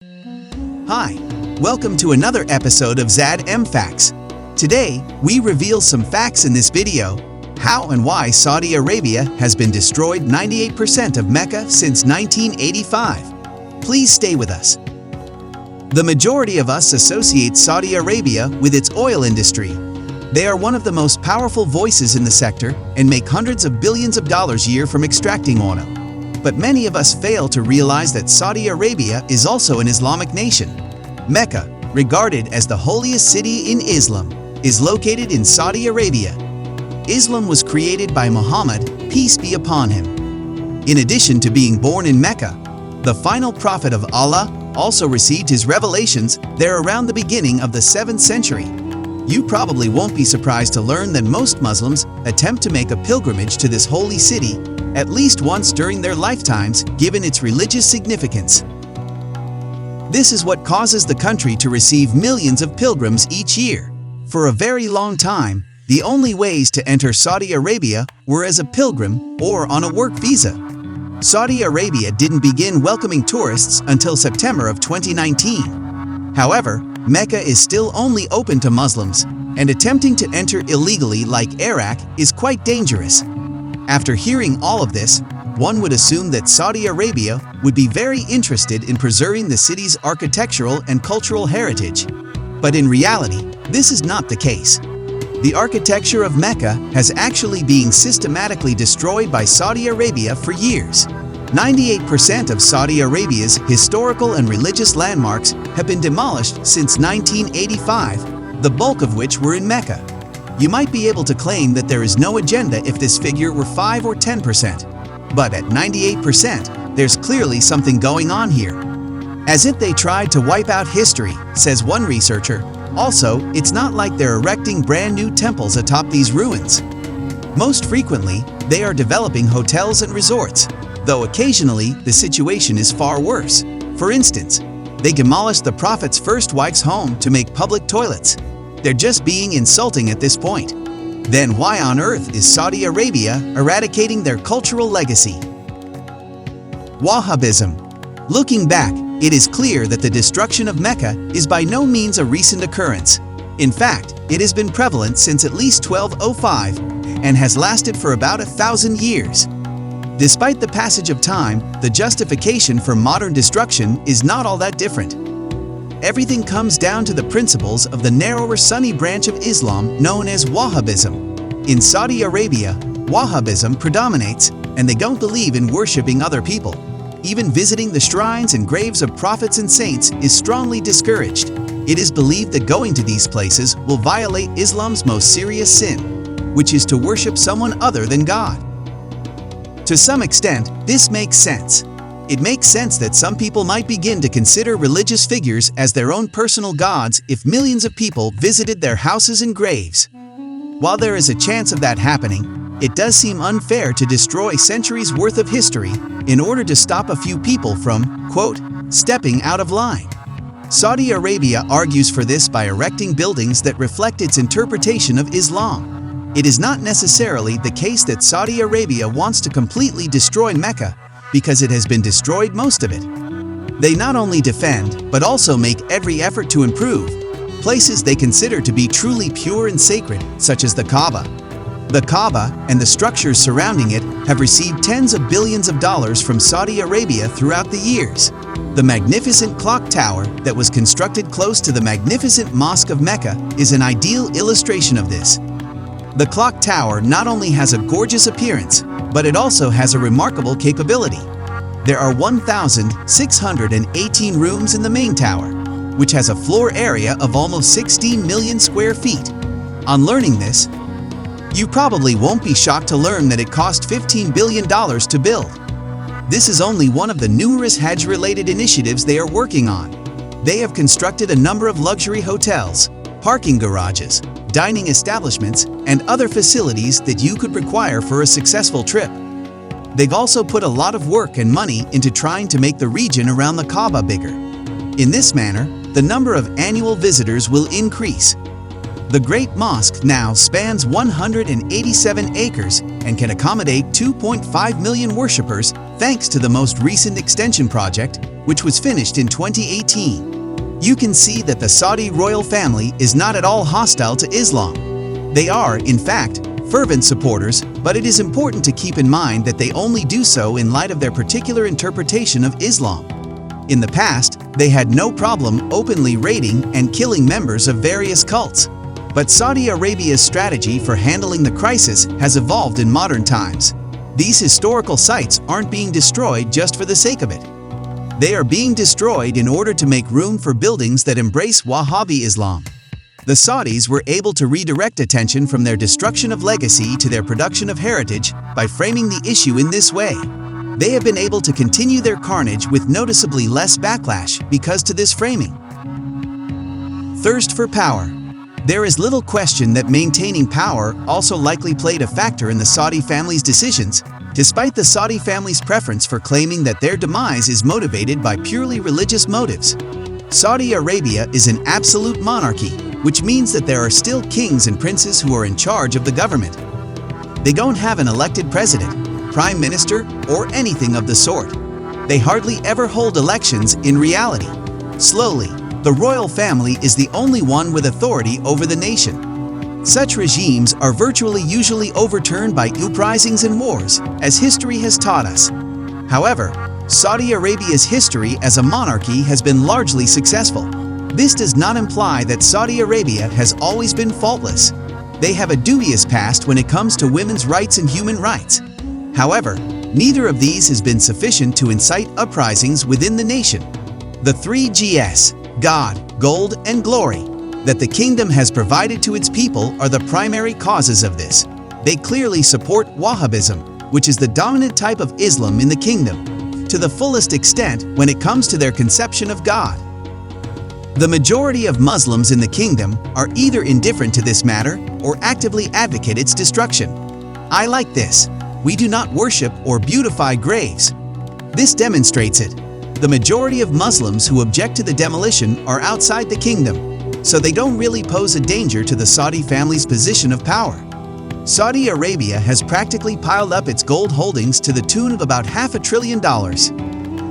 Hi, welcome to another episode of Zad M Facts. Today, we reveal some facts in this video: how and why Saudi Arabia has been destroyed 98% of Mecca since 1985. Please stay with us. The majority of us associate Saudi Arabia with its oil industry. They are one of the most powerful voices in the sector and make hundreds of billions of dollars a year from extracting oil. But many of us fail to realize that Saudi Arabia is also an Islamic nation. Mecca, regarded as the holiest city in Islam, is located in Saudi Arabia. Islam was created by Muhammad, peace be upon him. In addition to being born in Mecca, the final prophet of Allah also received his revelations there around the beginning of the 7th century. You probably won't be surprised to learn that most Muslims attempt to make a pilgrimage to this holy city at least once during their lifetimes, given its religious significance. This is what causes the country to receive millions of pilgrims each year. For a very long time, the only ways to enter Saudi Arabia were as a pilgrim or on a work visa. Saudi Arabia didn't begin welcoming tourists until September of 2019. However, Mecca is still only open to Muslims, and attempting to enter illegally like Iraq is quite dangerous. After hearing all of this, one would assume that Saudi Arabia would be very interested in preserving the city's architectural and cultural heritage. But in reality, this is not the case. The architecture of Mecca has actually been systematically destroyed by Saudi Arabia for years. 98% of Saudi Arabia's historical and religious landmarks have been demolished since 1985, the bulk of which were in Mecca. You might be able to claim that there is no agenda if this figure were 5 or 10%. But at 98%, there's clearly something going on here. As if they tried to wipe out history, says one researcher. Also, it's not like they're erecting brand new temples atop these ruins. Most frequently, they are developing hotels and resorts, though occasionally the situation is far worse. For instance, they demolished the Prophet's first wife's home to make public toilets. They're just being insulting at this point. Then why on earth is Saudi Arabia eradicating their cultural legacy? Wahhabism. Looking back, it is clear that the destruction of Mecca is by no means a recent occurrence. In fact, it has been prevalent since at least 1205 and has lasted for about 1,000 years. Despite the passage of time, the justification for modern destruction is not all that different. Everything comes down to the principles of the narrower Sunni branch of Islam known as Wahhabism. In Saudi Arabia, Wahhabism predominates, and they don't believe in worshipping other people. Even visiting the shrines and graves of prophets and saints is strongly discouraged. It is believed that going to these places will violate Islam's most serious sin, which is to worship someone other than God. To some extent, this makes sense. It makes sense that some people might begin to consider religious figures as their own personal gods if millions of people visited their houses and graves. While there is a chance of that happening, it does seem unfair to destroy centuries' worth of history in order to stop a few people from, quote, stepping out of line. Saudi Arabia argues for this by erecting buildings that reflect its interpretation of Islam. It is not necessarily the case that Saudi Arabia wants to completely destroy Mecca, because it has been destroyed most of it. They not only defend, but also make every effort to improve places they consider to be truly pure and sacred, such as the Kaaba. The Kaaba and the structures surrounding it have received tens of billions of dollars from Saudi Arabia throughout the years. The magnificent clock tower that was constructed close to the magnificent Mosque of Mecca is an ideal illustration of this. The clock tower not only has a gorgeous appearance, but it also has a remarkable capability. There are 1,618 rooms in the main tower, which has a floor area of almost 16 million square feet. On learning this, you probably won't be shocked to learn that it cost $15 billion to build. This is only one of the numerous Hajj-related initiatives they are working on. They have constructed a number of luxury hotels, parking garages, dining establishments, and other facilities that you could require for a successful trip. They've also put a lot of work and money into trying to make the region around the Kaaba bigger. In this manner, the number of annual visitors will increase. The Great Mosque now spans 187 acres and can accommodate 2.5 million worshippers thanks to the most recent extension project, which was finished in 2018. You can see that the Saudi royal family is not at all hostile to Islam. They are, in fact, fervent supporters, but it is important to keep in mind that they only do so in light of their particular interpretation of Islam. In the past, they had no problem openly raiding and killing members of various cults. But Saudi Arabia's strategy for handling the crisis has evolved in modern times. These historical sites aren't being destroyed just for the sake of it. They are being destroyed in order to make room for buildings that embrace Wahhabi Islam. The Saudis were able to redirect attention from their destruction of legacy to their production of heritage by framing the issue in this way. They have been able to continue their carnage with noticeably less backlash because to this framing. Thirst for power. There is little question that maintaining power also likely played a factor in the Saudi family's decisions, despite the Saudi family's preference for claiming that their demise is motivated by purely religious motives. Saudi Arabia is an absolute monarchy, which means that there are still kings and princes who are in charge of the government. They don't have an elected president, prime minister, or anything of the sort. They hardly ever hold elections in reality. Slowly, the royal family is the only one with authority over the nation. Such regimes are usually overturned by uprisings and wars, as history has taught us. However, Saudi Arabia's history as a monarchy has been largely successful. This does not imply that Saudi Arabia has always been faultless. They have a dubious past when it comes to women's rights and human rights. However, neither of these has been sufficient to incite uprisings within the nation. The 3Gs, God, gold, and glory, that the kingdom has provided to its people are the primary causes of this. They clearly support Wahhabism, which is the dominant type of Islam in the kingdom, to the fullest extent when it comes to their conception of God. The majority of Muslims in the kingdom are either indifferent to this matter or actively advocate its destruction. I like this. We do not worship or beautify graves. This demonstrates it. The majority of Muslims who object to the demolition are outside the kingdom, so they don't really pose a danger to the Saudi family's position of power. Saudi Arabia has practically piled up its gold holdings to the tune of about $500 billion.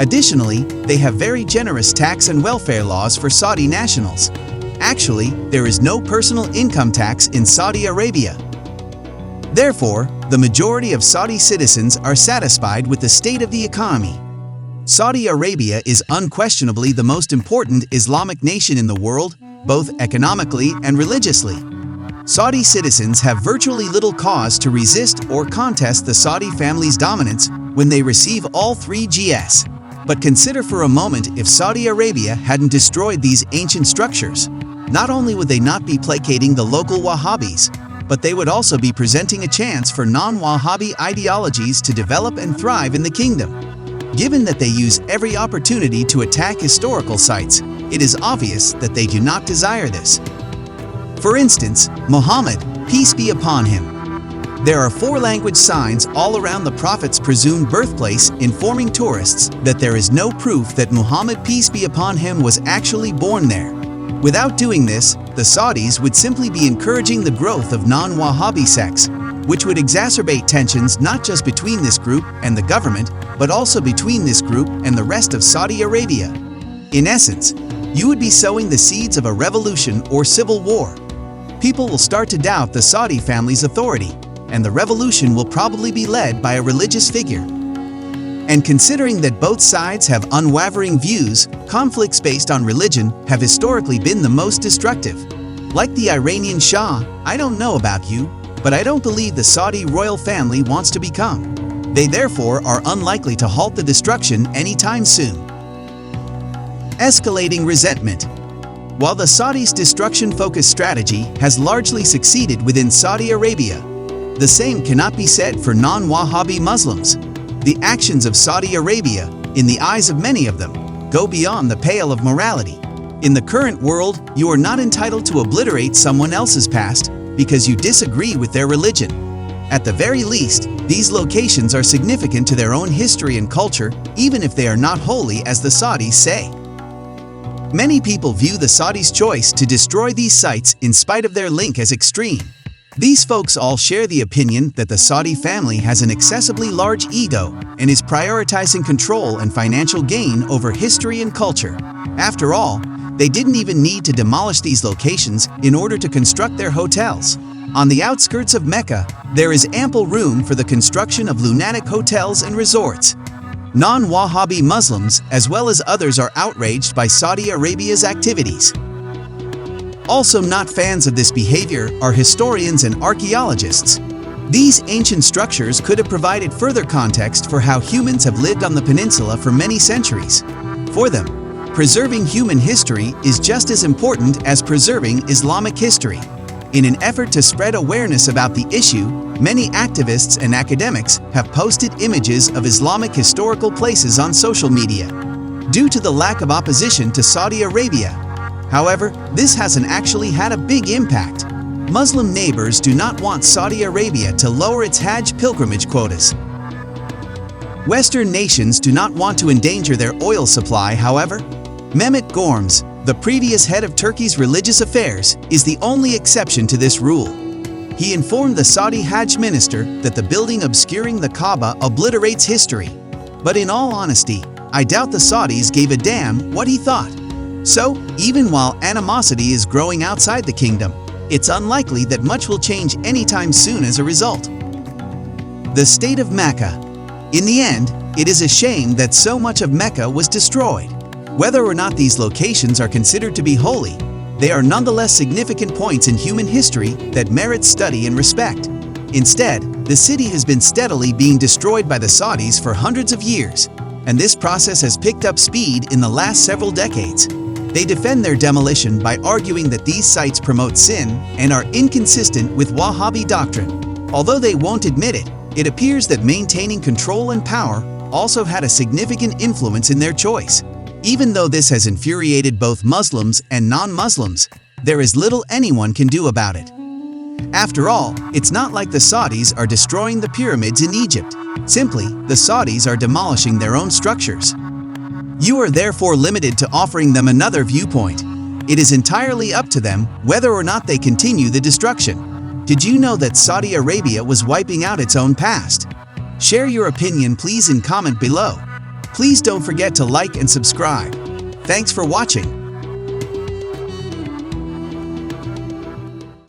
Additionally, they have very generous tax and welfare laws for Saudi nationals. Actually, there is no personal income tax in Saudi Arabia. Therefore, the majority of Saudi citizens are satisfied with the state of the economy. Saudi Arabia is unquestionably the most important Islamic nation in the world, both economically and religiously. Saudi citizens have virtually little cause to resist or contest the Saudi family's dominance when they receive all 3Gs. But consider for a moment if Saudi Arabia hadn't destroyed these ancient structures. Not only would they not be placating the local Wahhabis, but they would also be presenting a chance for non-Wahhabi ideologies to develop and thrive in the kingdom. Given that they use every opportunity to attack historical sites, it is obvious that they do not desire this. For instance, Muhammad, peace be upon him. There are 4 language signs all around the Prophet's presumed birthplace informing tourists that there is no proof that Muhammad, peace be upon him, was actually born there. Without doing this, the Saudis would simply be encouraging the growth of non-Wahhabi sects, which would exacerbate tensions not just between this group and the government, but also between this group and the rest of Saudi Arabia. In essence, you would be sowing the seeds of a revolution or civil war. People will start to doubt the Saudi family's authority, and the revolution will probably be led by a religious figure. And considering that both sides have unwavering views, conflicts based on religion have historically been the most destructive. Like the Iranian Shah, I don't know about you, but I don't believe the Saudi royal family wants to become. They therefore are unlikely to halt the destruction anytime soon. Escalating resentment. While the Saudis' destruction-focused strategy has largely succeeded within Saudi Arabia, the same cannot be said for non-Wahhabi Muslims. The actions of Saudi Arabia, in the eyes of many of them, go beyond the pale of morality. In the current world, you are not entitled to obliterate someone else's past because you disagree with their religion. At the very least, these locations are significant to their own history and culture, even if they are not holy as the Saudis say. Many people view the Saudis' choice to destroy these sites in spite of their link as extreme. These folks all share the opinion that the Saudi family has an excessively large ego and is prioritizing control and financial gain over history and culture. After all, they didn't even need to demolish these locations in order to construct their hotels. On the outskirts of Mecca, there is ample room for the construction of lunatic hotels and resorts. Non-Wahhabi Muslims, as well as others, are outraged by Saudi Arabia's activities. Also not fans of this behavior are historians and archaeologists. These ancient structures could have provided further context for how humans have lived on the peninsula for many centuries. For them, preserving human history is just as important as preserving Islamic history. In an effort to spread awareness about the issue, many activists and academics have posted images of Islamic historical places on social media. Due to the lack of opposition to Saudi Arabia, however, this hasn't actually had a big impact. Muslim neighbors do not want Saudi Arabia to lower its Hajj pilgrimage quotas. Western nations do not want to endanger their oil supply, however. Mehmet Gorms, the previous head of Turkey's religious affairs, is the only exception to this rule. He informed the Saudi Hajj minister that the building obscuring the Kaaba obliterates history. But in all honesty, I doubt the Saudis gave a damn what he thought. So, even while animosity is growing outside the kingdom, it's unlikely that much will change anytime soon as a result. The state of Mecca. In the end, it is a shame that so much of Mecca was destroyed. Whether or not these locations are considered to be holy, they are nonetheless significant points in human history that merit study and respect. Instead, the city has been steadily being destroyed by the Saudis for hundreds of years, and this process has picked up speed in the last several decades. They defend their demolition by arguing that these sites promote sin and are inconsistent with Wahhabi doctrine. Although they won't admit it, it appears that maintaining control and power also had a significant influence in their choice. Even though this has infuriated both Muslims and non-Muslims, there is little anyone can do about it. After all, it's not like the Saudis are destroying the pyramids in Egypt. Simply, the Saudis are demolishing their own structures. You are therefore limited to offering them another viewpoint. It is entirely up to them whether or not they continue the destruction. Did you know that Saudi Arabia was wiping out its own past? Share your opinion please in comment below. Please don't forget to like and subscribe. Thanks for watching.